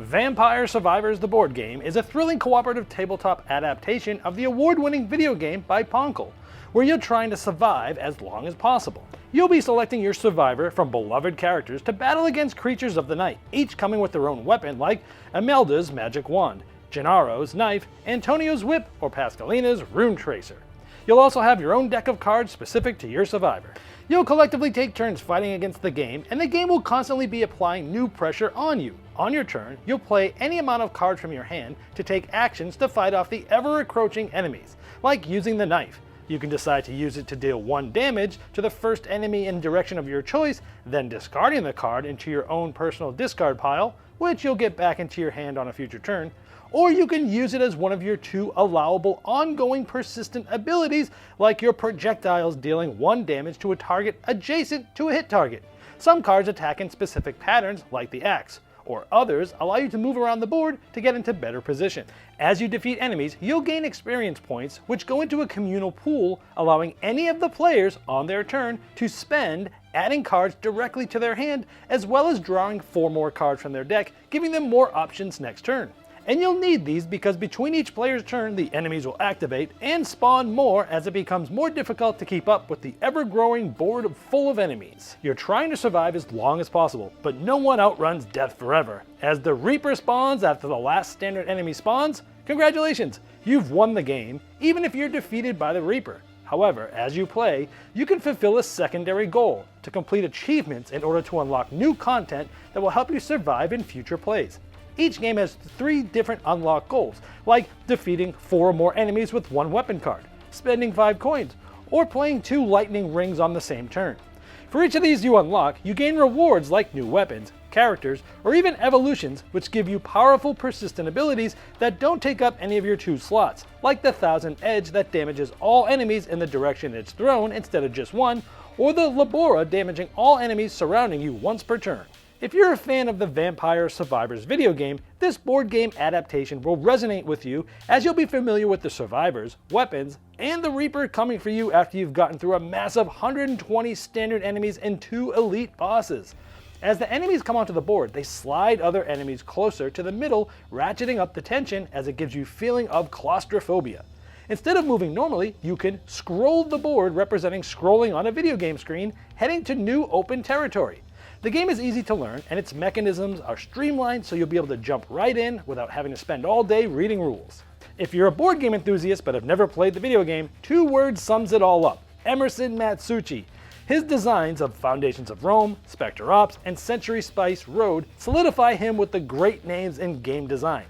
Vampire Survivors the board game is a thrilling cooperative tabletop adaptation of the award-winning video game by Poncle, where you're trying to survive as long as possible. You'll be selecting your survivor from beloved characters to battle against creatures of the night, each coming with their own weapon like Imelda's magic wand, Gennaro's knife, Antonio's whip, or Pascalina's rune tracer. You'll also have your own deck of cards specific to your survivor. You'll collectively take turns fighting against the game, and the game will constantly be applying new pressure on you. On your turn, you'll play any amount of cards from your hand to take actions to fight off the ever-encroaching enemies, like using the knife. You can decide to use it to deal 1 damage to the first enemy in direction of your choice, then discarding the card into your own personal discard pile, which you'll get back into your hand on a future turn. Or you can use it as one of your 2 allowable ongoing persistent abilities, like your projectiles dealing 1 damage to a target adjacent to a hit target. Some cards attack in specific patterns, like the axe, or others allow you to move around the board to get into better position. As you defeat enemies, you'll gain experience points, which go into a communal pool, allowing any of the players on their turn to spend, adding cards directly to their hand, as well as drawing 4 more cards from their deck, giving them more options next turn. And you'll need these because between each player's turn, the enemies will activate and spawn more as it becomes more difficult to keep up with the ever-growing board full of enemies. You're trying to survive as long as possible, but no one outruns death forever. As the Reaper spawns after the last standard enemy spawns, congratulations, you've won the game, even if you're defeated by the Reaper. However, as you play, you can fulfill a secondary goal, to complete achievements in order to unlock new content that will help you survive in future plays. Each game has 3 different unlock goals, like defeating 4 or more enemies with 1 weapon card, spending 5 coins, or playing 2 lightning rings on the same turn. For each of these you unlock, you gain rewards like new weapons, characters, or even evolutions, which give you powerful persistent abilities that don't take up any of your 2 slots, like the Thousand Edge that damages all enemies in the direction it's thrown instead of just 1, or the Labora damaging all enemies surrounding you once per turn. If you're a fan of the Vampire Survivors video game, this board game adaptation will resonate with you, as you'll be familiar with the survivors, weapons, and the Reaper coming for you after you've gotten through a massive 120 standard enemies and 2 elite bosses. As the enemies come onto the board, they slide other enemies closer to the middle, ratcheting up the tension as it gives you feeling of claustrophobia. Instead of moving normally, you can scroll the board, representing scrolling on a video game screen, heading to new open territory. The game is easy to learn, and its mechanisms are streamlined, so you'll be able to jump right in without having to spend all day reading rules. If you're a board game enthusiast but have never played the video game, 2 words sums it all up: Emerson Matsuuchi. His designs of Foundations of Rome, Spectre Ops, and Century Spice Road solidify him with the great names in game design.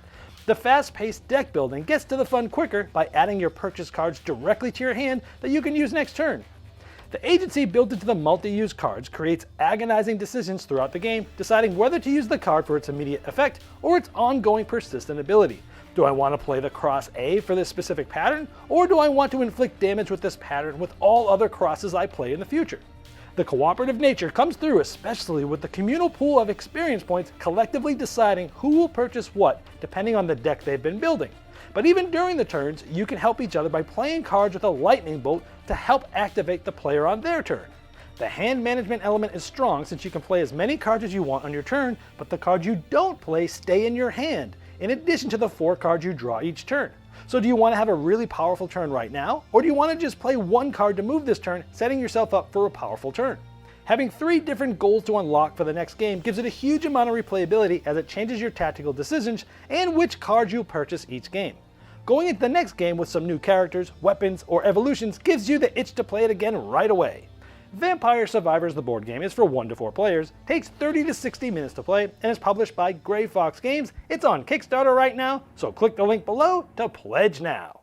The fast-paced deck building gets to the fun quicker by adding your purchase cards directly to your hand that you can use next turn. The agency built into the multi-use cards creates agonizing decisions throughout the game, deciding whether to use the card for its immediate effect or its ongoing persistent ability. Do I want to play the cross A for this specific pattern, or do I want to inflict damage with this pattern with all other crosses I play in the future? The cooperative nature comes through, especially with the communal pool of experience points collectively deciding who will purchase what depending on the deck they've been building. But even during the turns, you can help each other by playing cards with a lightning bolt to help activate the player on their turn. The hand management element is strong since you can play as many cards as you want on your turn, but the cards you don't play stay in your hand, in addition to the 4 cards you draw each turn. So do you want to have a really powerful turn right now, or do you want to just play 1 card to move this turn, setting yourself up for a powerful turn? Having 3 different goals to unlock for the next game gives it a huge amount of replayability, as it changes your tactical decisions and which cards you'll purchase each game. Going into the next game with some new characters, weapons, or evolutions gives you the itch to play it again right away. Vampire Survivors the board game is for 1 to 4 players, takes 30 to 60 minutes to play, and is published by Gray Fox Games. It's on Kickstarter right now, so click the link below to pledge now.